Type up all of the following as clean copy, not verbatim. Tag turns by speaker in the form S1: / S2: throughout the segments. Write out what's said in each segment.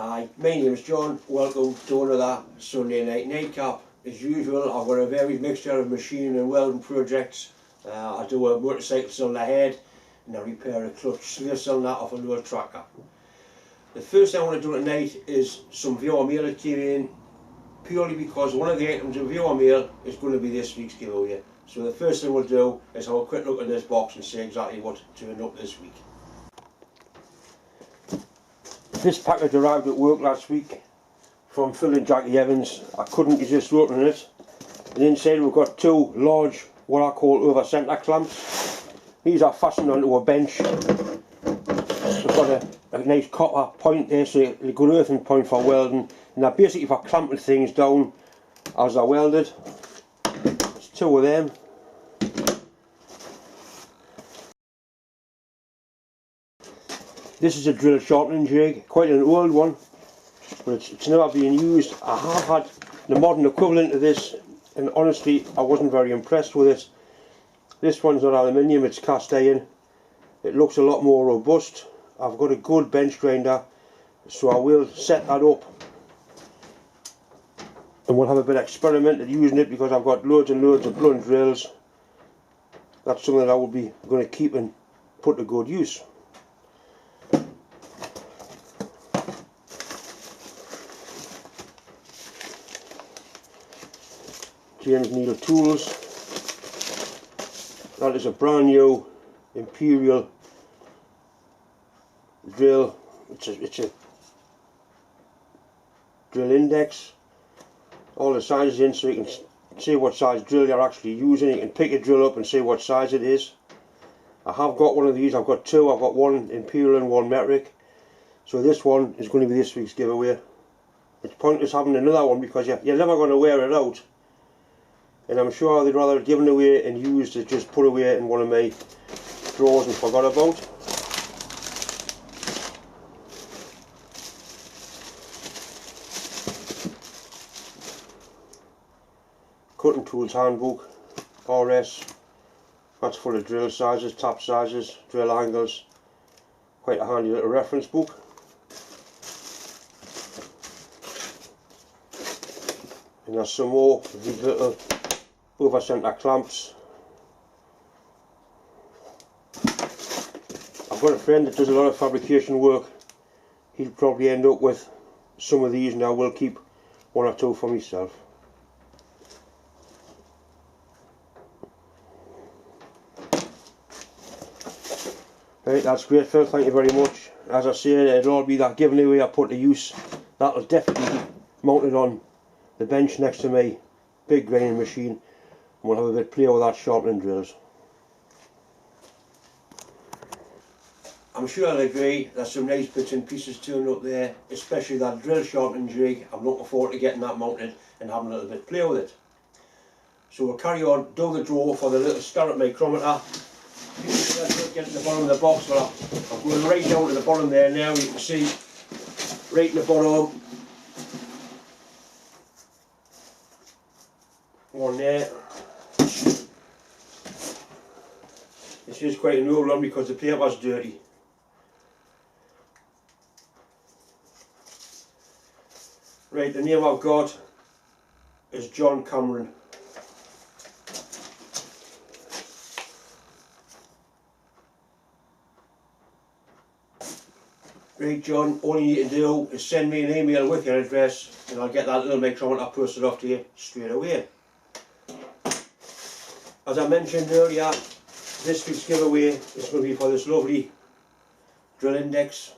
S1: Hi, my name is John. Welcome to another Sunday night nightcap. As usual, I've got a varied mixture of machine and welding projects. I do a motorcycle cylinder head and I repair a clutch slave cylinder off a little tractor. The first thing I want to do tonight is some viewer mail that came in, purely because one of the items in viewer mail is going to be this week's giveaway. So the first thing we'll do is have a quick look at this box and see exactly what turned up this week. This package arrived at work last week from Phil and Jackie Evans. I couldn't resist opening it. And inside we've got two large, what I call over centre clamps. These are fastened onto a bench. They've got a nice copper point there, so a good earthing point for welding. And they're basically for clamping things down as they're welded. There's two of them. This is a drill sharpening jig, quite an old one, but it's never been used. I have had the modern equivalent of this, and honestly I wasn't very impressed with it. This one's not aluminium, it's cast iron. It looks a lot more robust. I've got a good bench grinder, so I will set that up and we'll have a bit of experiment at using it, because I've got loads and loads of blunt drills. That's something that I will be going to keep and put to good use. James Needle Tools. That is a brand new Imperial drill. It's a drill index. All the sizes in, so you can see what size drill you're actually using. You can pick a drill up and see what size it is. I have got one of these. I've got two. I've got one Imperial and one metric. So this one is going to be this week's giveaway. It's pointless having another one because you're never going to wear it out. And I'm sure they'd rather given away and used as just put away in one of my drawers and forgot about. Cutting Tools Handbook, RS. That's full of drill sizes, tap sizes, drill angles. Quite a handy little reference book. And there's some more of these little over centre clamps. I've got a friend that does a lot of fabrication work. He'll probably end up with some of these, and I will keep one or two for myself. Right, that's great, Phil, thank you very much. As I said, it'll all be that given away I put to use. That'll definitely be mounted on the bench next to my big grinding machine. We'll have a bit of play with that sharpening drills. I'm sure I'll agree, there's some nice bits and pieces turned up there, especially that drill sharpening jig. I'm looking forward to getting that mounted and having a little bit of play with it. So we'll carry on, do the draw for the little stirrup micrometer. Get to the bottom of the box, but I'm going right down to the bottom there now. You can see right in the bottom. One there. This is quite an old one because the paper's dirty. Right, the name I've got is John Cameron. Right, John, all you need to do is send me an email with your address and I'll get that little micrometer posted off to you straight away. As I mentioned earlier, this week's giveaway is going to be for this lovely drill index.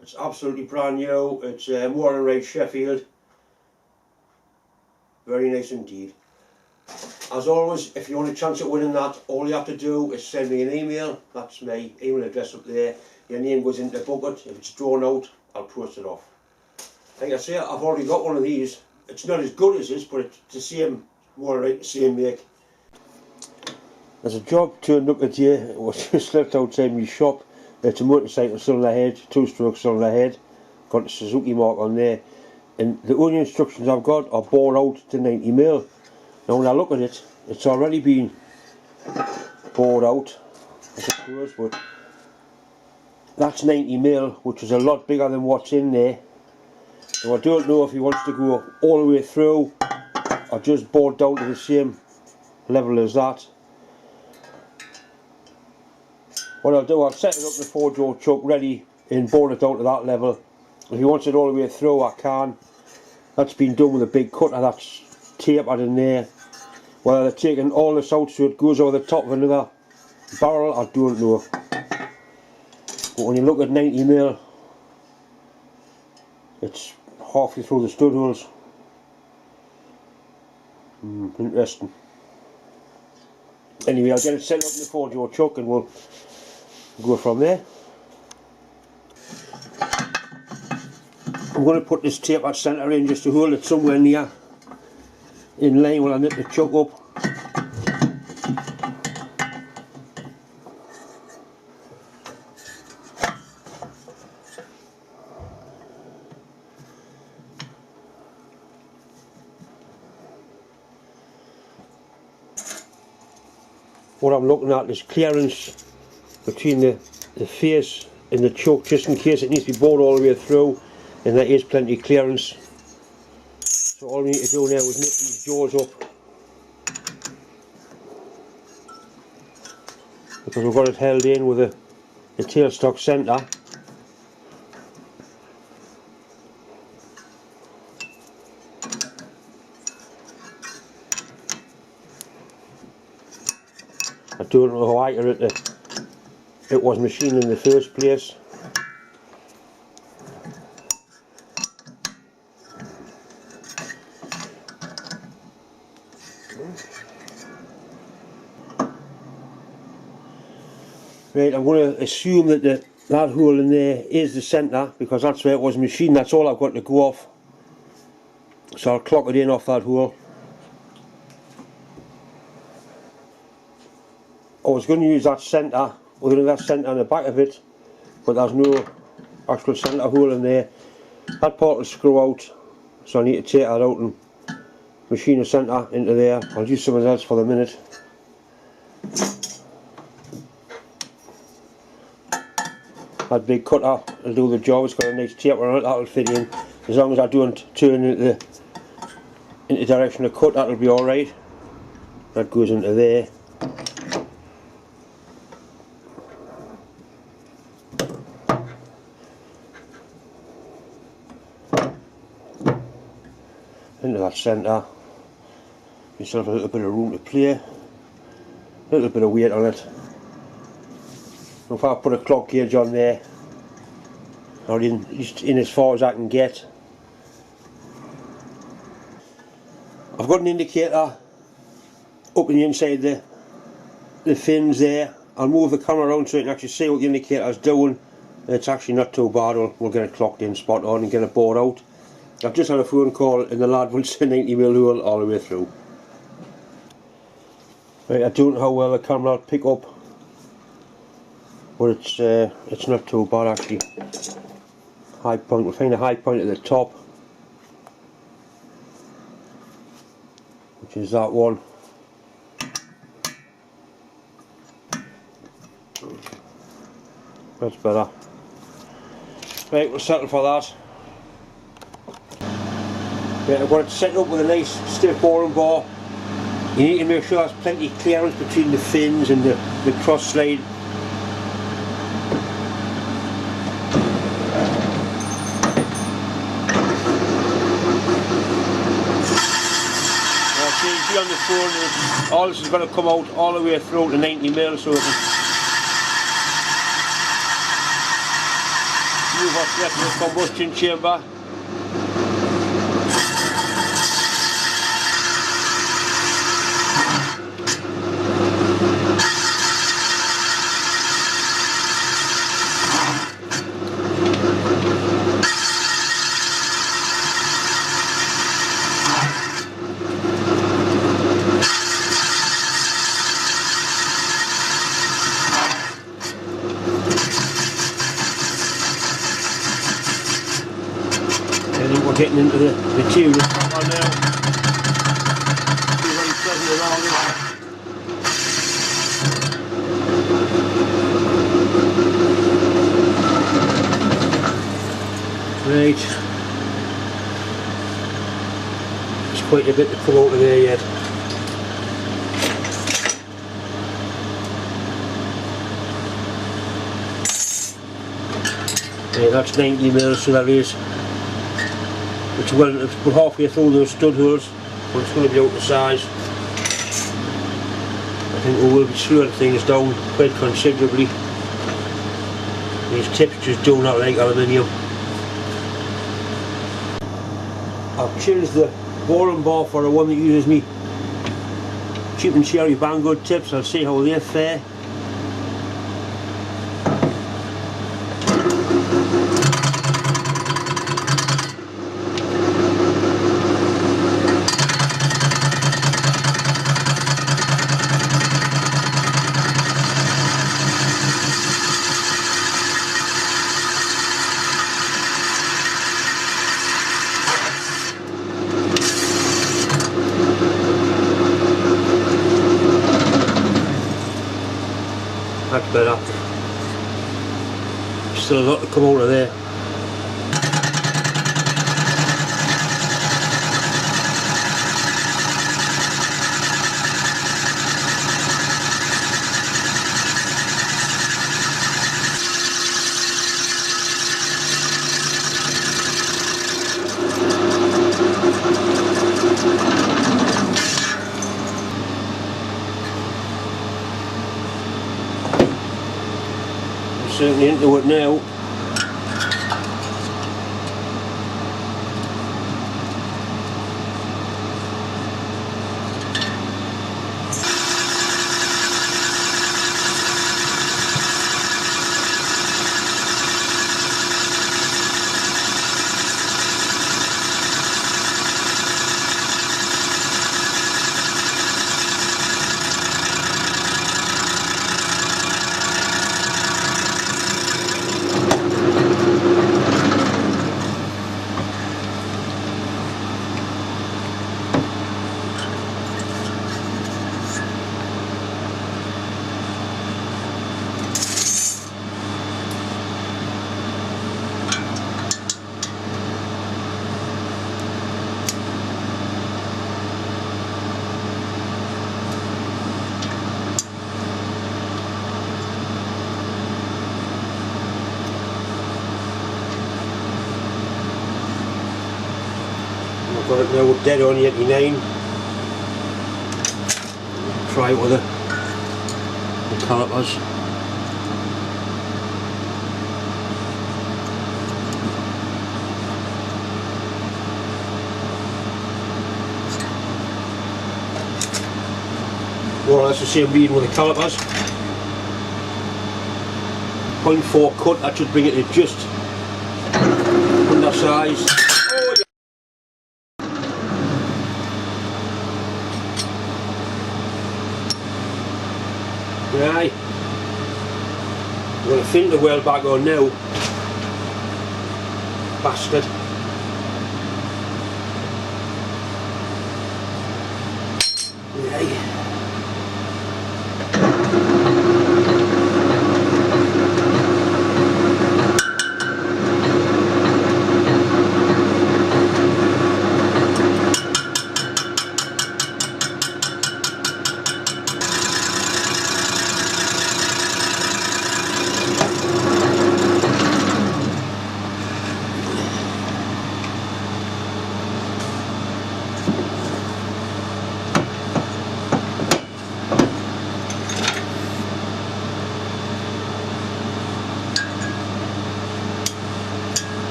S1: It's absolutely brand new. It's Moore and Wright Sheffield. Very nice indeed. As always, if you want a chance at winning that, all you have to do is send me an email. That's my email address up there. Your name goes into the bucket. If it's drawn out, I'll post it off. Like I say, I've already got one of these. It's not as good as this, but it's the same, more like the same make. There's a job turned up at you. It was just left outside my shop. It's a motorcycle cylinder head, two-stroke cylinder head. Got the Suzuki mark on there. And the only instructions I've got are bore out to 90 mil. Now when I look at it, it's already been bored out, I suppose, but that's 90mm, which is a lot bigger than what's in there. So I don't know if he wants to go all the way through or just bore down to the same level as that. What I'll do, I'll set it up in the 4-jaw chuck ready and bore it down to that level. If he wants it all the way through, I can. That's been done with a big cutter that's tapered in there. Whether they're taking all this out so it goes over the top of another barrel, I don't know. But when you look at 90mm, it's halfway through the stud holes. Interesting. Anyway, I'll get it set up in the 4-jaw chuck and we'll go from there. I'm going to put this tape at centre in just to hold it somewhere near in line when I knit the chuck up. What I'm looking at is clearance between the face and the chuck, just in case it needs to be bored all the way through, and there is plenty of clearance. So all we need to do now is knit these jaws up, because we've got it held in with the tailstock centre. I don't know how accurate it was machined in the first place. Right, I'm going to assume that that hole in there is the centre, because that's where it was machined. That's all I've got to go off. So I'll clock it in off that hole. I was going to use that centre, other that centre on the back of it, but there's no actual centre hole in there. That part will screw out, so I need to take that out and machine a centre into there. I'll use something else for the minute. That big cutter will do the job. It's got a nice taper on it, that'll fit in. As long as I don't turn into the direction of cut, that'll be alright. That goes into there. Into that centre, yourself a little bit of room to play, a little bit of weight on it. If I put a clock gauge on there, or just in as far as I can get. I've got an indicator up on the inside the fins there. I'll move the camera around so you can actually see what the indicator is doing. It's actually not too bad. We'll get it clocked in spot on and get it bored out. I've just had a phone call and the lad wants a 90mm hole all the way through. Right, I don't know how well the camera will pick up, but it's not too bad actually. High point, we'll find a high point at the top, which is that one. That's better. Right, we'll settle for that. Right, I've got it set up with a nice stiff boring bar. You need to make sure there's plenty of clearance between the fins and the cross slide. Now, see, you see on the phone, all this is going to come out all the way through to 90mm, so it can move what's left in the combustion chamber. Getting into the material proper now. Be very pleasant around it. Right, there's quite a bit to come out of there yet. Right, that's 90mm, so that is. It's we're halfway through those stud holes, but it's going to be out of size. I think we will be slowing things down quite considerably. These tips just do not like aluminium. I've changed the bowling bar for the one that uses me cheap and cherry Banggood tips. I'll see how they fare. That's better. Still a lot to come out of there. Certainly into it now. I've got it now dead on 89. Try it with the calipers. More or less the same reading with the calipers. 0.4 cut, that should bring it to just under size. Right, I'm going to fin the wheel back on now, bastard. Right.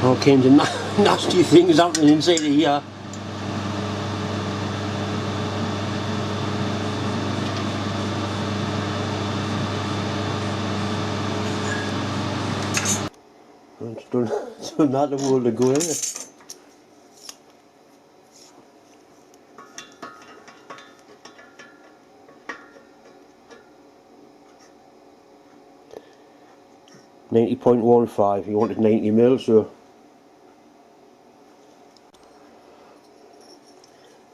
S1: All kinds of nasty things happening inside of here. It's done that a world ago, isn't it? .15. You wanted 90mm, so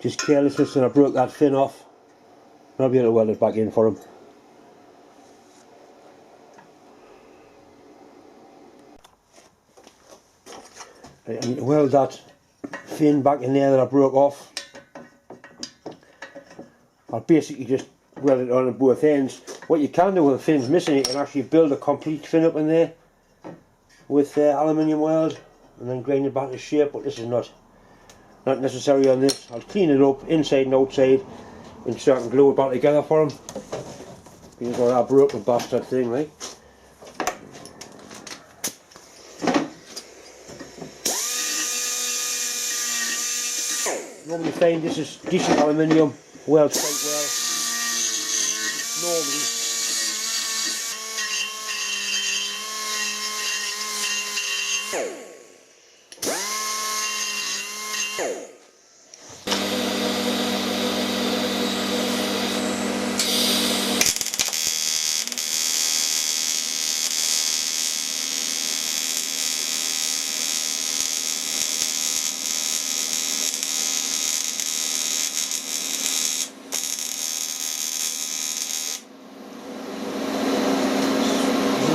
S1: just carelessness, and I broke that fin off. I'll be able to weld it back in for him. And weld that fin back in there that I broke off. I'll basically just weld it on at both ends. What you can do when the fin's missing, you can actually build a complete fin up in there with aluminium weld and then grind it back to shape, but this is not necessary on this. I'll clean it up inside and outside and so I can glue it back together for them. Because I broke the bastard thing, right? Normally find this is decent aluminium, welds quite well. Normally.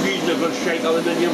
S1: Reasonable shake aluminium.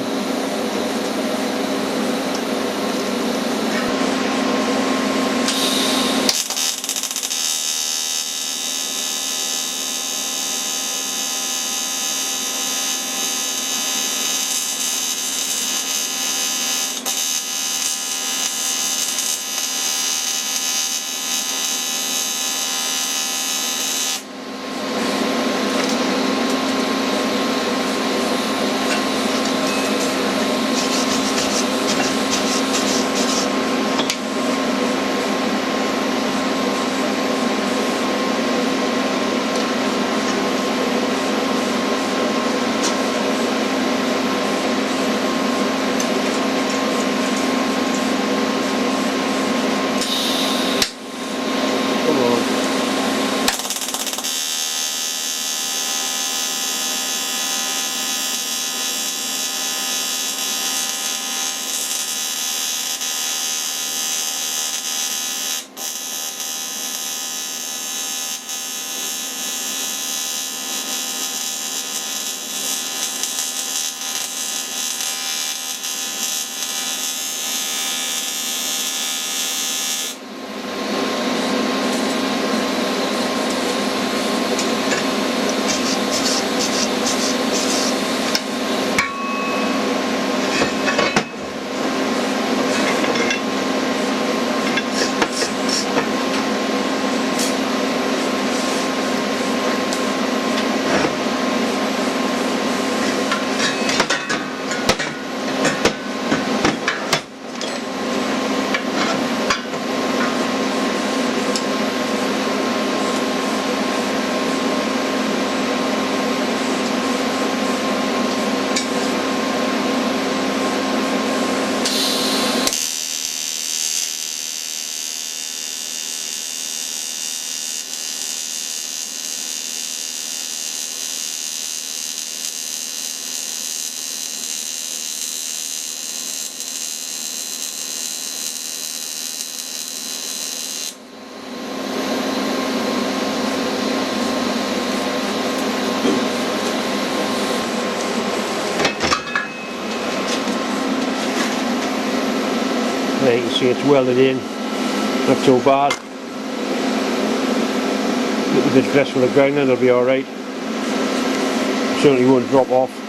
S1: There you can see it's welded in, not too bad. Little bit less for the grinder, it'll be alright. Certainly won't drop off.